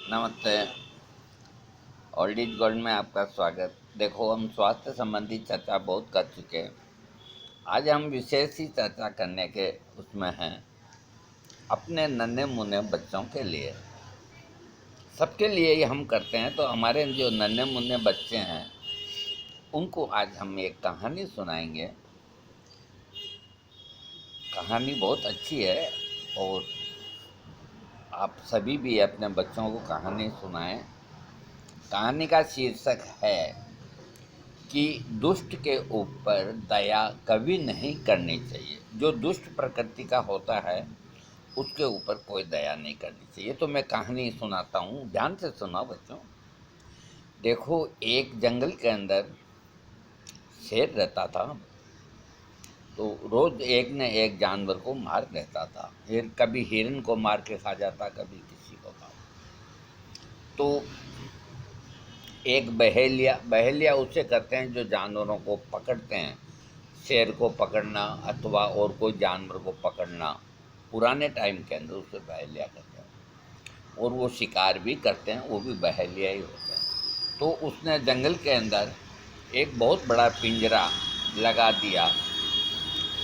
नमस्ते। Old is gold में आपका स्वागत। देखो, हम स्वास्थ्य संबंधी चर्चा बहुत कर चुके हैं। आज हम विशेष ही चर्चा करने के उसमें हैं, अपने नन्हे मुन्ने बच्चों के लिए। सबके लिए ही हम करते हैं, तो हमारे जो नन्हे मुन्ने बच्चे हैं उनको आज हम एक कहानी सुनाएंगे। कहानी बहुत अच्छी है और आप सभी भी अपने बच्चों को कहानी सुनाएं। कहानी का शीर्षक है कि दुष्ट के ऊपर दया कभी नहीं करनी चाहिए। जो दुष्ट प्रकृति का होता है उसके ऊपर कोई दया नहीं करनी चाहिए। तो मैं कहानी सुनाता हूँ, ध्यान से सुनो बच्चों। देखो, एक जंगल के अंदर शेर रहता था। तो रोज एक न एक जानवर को मार देता था। कभी हिरन को मार के खा जाता, कभी किसी को खा। तो एक बहेलिया बहेलिया उसे कहते हैं जो जानवरों को पकड़ते हैं। शेर को पकड़ना अथवा और कोई जानवर को पकड़ना, पुराने टाइम के अंदर उसे बहेलिया कहते हैं। और वो शिकार भी करते हैं, वो भी बहेलिया ही होते हैं। तो उसने जंगल के अंदर एक बहुत बड़ा पिंजरा लगा दिया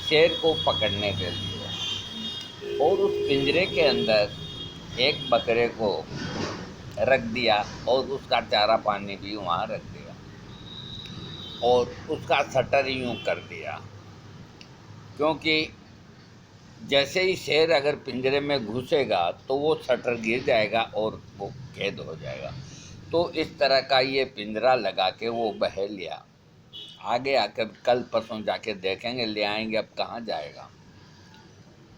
शेर को पकड़ने के लिए, और उस पिंजरे के अंदर एक बकरे को रख दिया और उसका चारा पानी भी वहाँ रख दिया और उसका शटर यूँ कर दिया। क्योंकि जैसे ही शेर अगर पिंजरे में घुसेगा तो वो शटर गिर जाएगा और वो कैद हो जाएगा। तो इस तरह का ये पिंजरा लगा के वो बहेलिया आगे आकर कल परसों जाके देखेंगे, ले आएंगे, अब कहाँ जाएगा।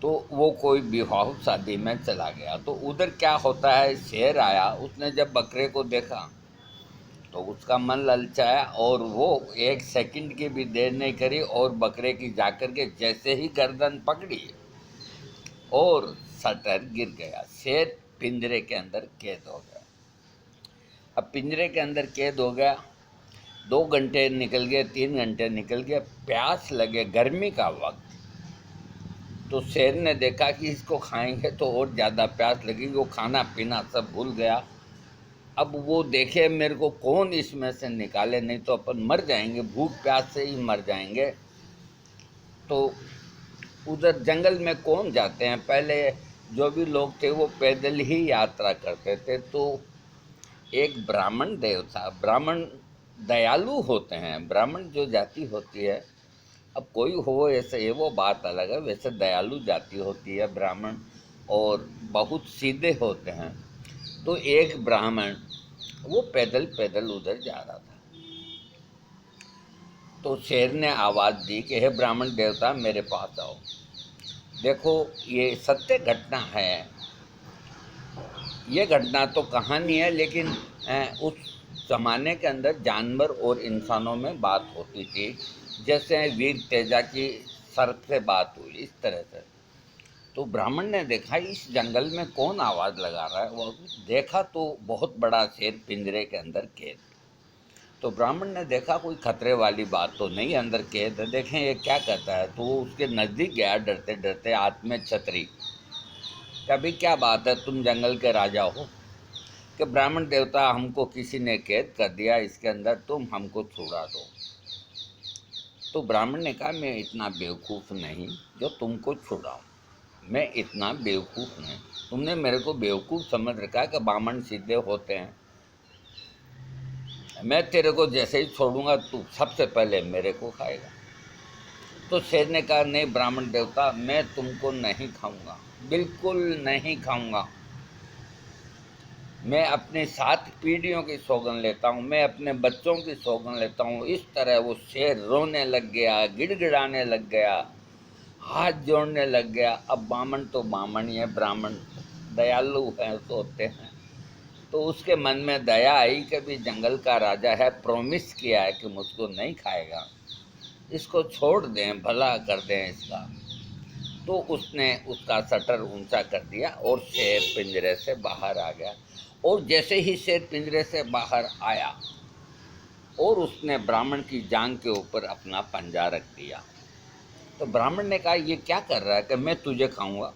तो वो कोई विवाह शादी में चला गया। तो उधर क्या होता है, शेर आया, उसने जब बकरे को देखा तो उसका मन ललचाया और वो एक सेकंड की भी देर नहीं करी और बकरे की जाकर के जैसे ही गर्दन पकड़ी और शटर गिर गया। शेर पिंजरे के अंदर कैद हो गया। अब पिंजरे के अंदर कैद हो गया, 2 घंटे निकल गए, 3 घंटे निकल गए, प्यास लगे, गर्मी का वक्त। तो शेर ने देखा कि इसको खाएंगे तो और ज़्यादा प्यास लगेगी, वो खाना पीना सब भूल गया। अब वो देखे मेरे को कौन इसमें से निकाले, नहीं तो अपन मर जाएंगे, भूख प्यास से ही मर जाएंगे। तो उधर जंगल में कौन जाते हैं, पहले जो भी लोग थे वो पैदल ही यात्रा करते थे। तो एक ब्राह्मण देव था। ब्राह्मण दयालु होते हैं, ब्राह्मण जो जाति होती है, अब कोई हो ऐसे ये वो बात अलग है, वैसे दयालु जाति होती है ब्राह्मण, और बहुत सीधे होते हैं। तो एक ब्राह्मण वो पैदल पैदल उधर जा रहा था। तो शेर ने आवाज़ दी कि हे ब्राह्मण देवता, मेरे पास आओ। देखो, ये सत्य घटना है। ये घटना तो कहानी है, लेकिन उस ज़माने के अंदर जानवर और इंसानों में बात होती थी। जैसे वीर तेजा की सर्प से बात हुई, इस तरह से। तो ब्राह्मण ने देखा इस जंगल में कौन आवाज़ लगा रहा है। वो देखा तो बहुत बड़ा शेर पिंजरे के अंदर कैद। तो ब्राह्मण ने देखा कोई खतरे वाली बात तो नहीं, अंदर कैद है, देखें ये क्या कहता है। तो वो उसके नज़दीक गया डरते डरते, हाथ में छतरी। कभी क्या बात है, तुम जंगल के राजा हो? कि ब्राह्मण देवता, हमको किसी ने कैद कर दिया इसके अंदर, तुम हमको छुड़ा दो। तो ब्राह्मण ने कहा, मैं इतना बेवकूफ़ नहीं जो तुमको छुड़ाऊँ। मैं इतना बेवकूफ़ नहीं, तुमने मेरे को बेवकूफ़ समझ रखा है कि ब्राह्मण सीधे होते हैं। मैं तेरे को जैसे ही छोड़ूंगा तू सबसे पहले मेरे को खाएगा। तो शेर ने कहा, नहीं ब्राह्मण देवता, मैं तुमको नहीं खाऊंगा, बिल्कुल नहीं खाऊंगा। मैं अपनी 7 पीढ़ियों की सौगंध लेता हूँ, मैं अपने बच्चों की सौगंध लेता हूँ। इस तरह वो शेर रोने लग गया, गिड़गिड़ाने लग गया, हाथ जोड़ने लग गया। अब बामन तो बामन ही है, ब्राह्मण दयालु हैं, सोते हैं। तो उसके मन में दया आई कि भी जंगल का राजा है, प्रॉमिस किया है कि मुझको नहीं खाएगा, इसको छोड़ दें, भला कर दें इसका। तो उसने उसका शटर ऊंचा कर दिया और शेर पिंजरे से बाहर आ गया। और जैसे ही शेर पिंजरे से बाहर आया और उसने ब्राह्मण की जांघ के ऊपर अपना पंजा रख दिया। तो ब्राह्मण ने कहा, ये क्या कर रहा है कि मैं तुझे खाऊंगा?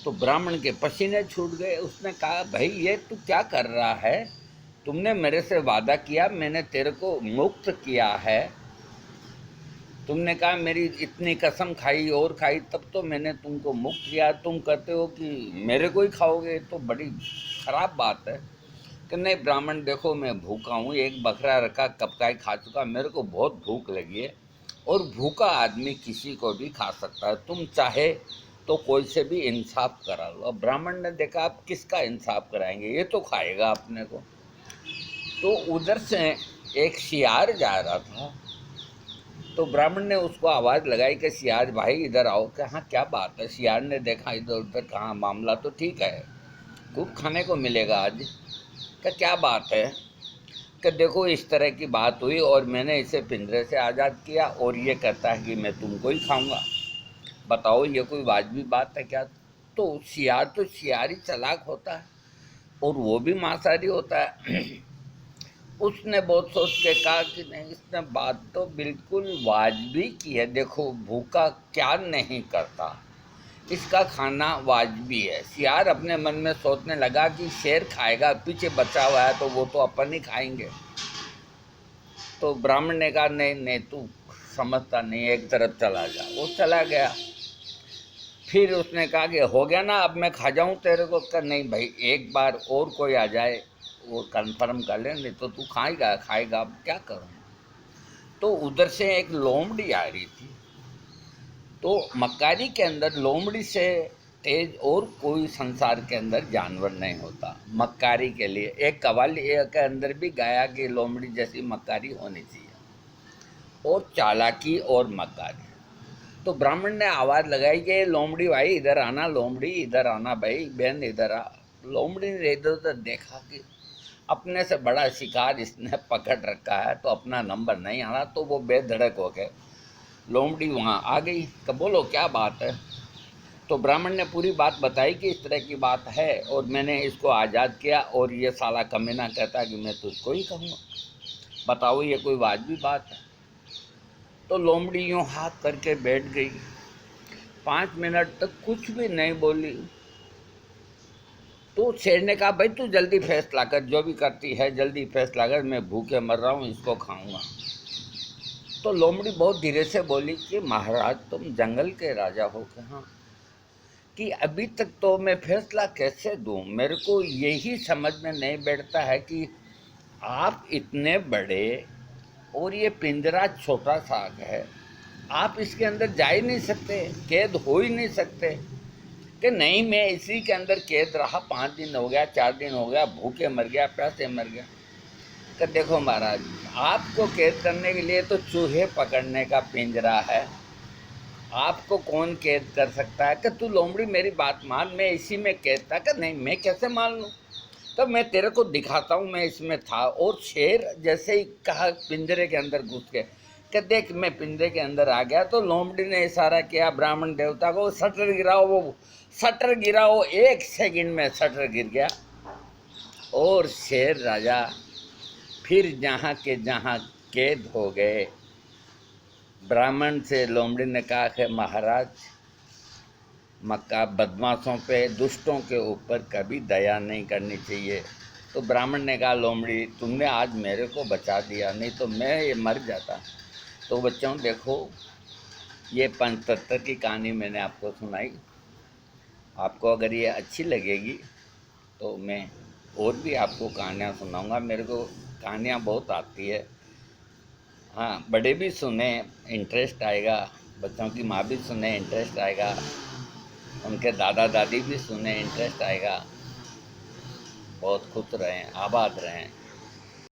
तो ब्राह्मण के पसीने छूट गए। उसने कहा, भाई ये तू क्या कर रहा है? तुमने मेरे से वादा किया, मैंने तेरे को मुक्त किया है। तुमने कहा मेरी इतनी कसम खाई और खाई, तब तो मैंने तुमको मुक्त किया। तुम कहते हो कि मेरे को ही खाओगे, तो बड़ी खराब बात है। कि नहीं ब्राह्मण, देखो मैं भूखा हूँ, एक बकरा रखा कब का ही खा चुका, मेरे को बहुत भूख लगी है। और भूखा आदमी किसी को भी खा सकता है, तुम चाहे तो कोई से भी इंसाफ करा लो। अब ब्राह्मण ने देखा, आप किसका इंसाफ कराएंगे, ये तो खाएगा अपने को। तो उधर से एक शियार जा रहा था, तो ब्राह्मण ने उसको आवाज़ लगाई कि सियाज भाई इधर आओ। कि हाँ क्या बात है? सियाज ने देखा इधर उधर, कहाँ मामला तो ठीक है, खूब खाने को मिलेगा आज। क्या बात है? कि देखो इस तरह की बात हुई और मैंने इसे पिंजरे से आज़ाद किया और ये कहता है कि मैं तुमको ही खाऊंगा। बताओ ये कोई वाजिबी बात है क्या? तो सियार ही चालाक होता है और वो भी मांसाहारी होता है। उसने बहुत सोच के कहा कि नहीं, इसने बात तो बिल्कुल वाजबी की है। देखो भूखा क्या नहीं करता, इसका खाना वाजबी है। सियार अपने मन में सोचने लगा कि शेर खाएगा, पीछे बचा हुआ है तो वो तो अपन ही खाएंगे। तो ब्राह्मण ने कहा, नहीं नहीं तू समझता नहीं, एक तरफ चला जा। वो चला गया। फिर उसने कहा कि हो गया ना, अब मैं खा जाऊं तेरे को? कर नहीं भाई, एक बार और कोई आ जाए वो कंफर्म कर ले, नहीं तो तू खाएगा खाएगा, अब क्या करूं? तो उधर से एक लोमड़ी आ रही थी। तो मक्कारी के अंदर लोमड़ी से तेज और कोई संसार के अंदर जानवर नहीं होता। मक्कारी के लिए एक कव्वाली के अंदर भी गाया कि लोमड़ी जैसी मक्कारी होनी चाहिए, और चालाकी और मक्कारी। तो ब्राह्मण ने आवाज़ लगाई कि लोमड़ी भाई इधर आना, लोमड़ी इधर आना, भाई बहन इधर आ। लोमड़ी ने इधर उधर देखा कि अपने से बड़ा शिकार इसने पकड़ रखा है, तो अपना नंबर नहीं आना, तो वो बेधड़क हो गए। लोमड़ी वहाँ आ गई। तो बोलो क्या बात है? तो ब्राह्मण ने पूरी बात बताई कि इस तरह की बात है और मैंने इसको आज़ाद किया और ये साला कमीना कहता कि मैं तुझको ही कहूँगा। बताओ ये कोई वाजिबी बात है? तो लोमड़ी यूँ हाथ करके बैठ गई। 5 मिनट तक कुछ भी नहीं बोली। तो शेर ने कहा, भाई तू जल्दी फैसला कर, जो भी करती है जल्दी फैसला कर, मैं भूखे मर रहा हूँ, इसको खाऊंगा। तो लोमड़ी बहुत धीरे से बोली कि महाराज तुम जंगल के राजा हो। कि हाँ। कि अभी तक तो मैं फैसला कैसे दूं, मेरे को यही समझ में नहीं बैठता है कि आप इतने बड़े और ये पिंजरा छोटा सा है, आप इसके अंदर जा ही नहीं सकते, कैद हो ही नहीं सकते। कि नहीं मैं इसी के अंदर कैद रहा, 5 दिन हो गया, 4 दिन हो गया, भूखे मर गया, प्यासे मर गया। कि देखो महाराज, आपको कैद करने के लिए तो चूहे पकड़ने का पिंजरा है, आपको कौन कैद कर सकता है? कि तू लोमड़ी मेरी बात मान, मैं इसी में कैद था। कि नहीं मैं कैसे मान लूँ? तो मैं तेरे को दिखाता हूँ मैं इसमें था। और शेर जैसे ही कहा पिंजरे के अंदर घुस के, कि देख मैं पिंजरे के अंदर आ गया। तो लोमड़ी ने इशारा किया ब्राह्मण देवता को, शटर गिराओ। वो शटर गिराओ, 1 सेकंड में शटर गिर गया और शेर राजा फिर जहाँ के जहाँ कैद हो गए। ब्राह्मण से लोमड़ी ने कहा कि महाराज, मक्का बदमाशों पे, दुष्टों के ऊपर कभी दया नहीं करनी चाहिए। तो ब्राह्मण ने कहा, लोमड़ी तुमने आज मेरे को बचा दिया, नहीं तो मैं ये मर जाता। तो बच्चों देखो, ये पंचतत्व की कहानी मैंने आपको सुनाई। आपको अगर ये अच्छी लगेगी तो मैं और भी आपको कहानियाँ सुनाऊंगा। मेरे को कहानियाँ बहुत आती है। हाँ, बड़े भी सुने इंटरेस्ट आएगा, बच्चों की माँ भी सुने इंटरेस्ट आएगा, उनके दादा दादी भी सुने इंटरेस्ट आएगा। बहुत खुश रहें, आबाद रहें।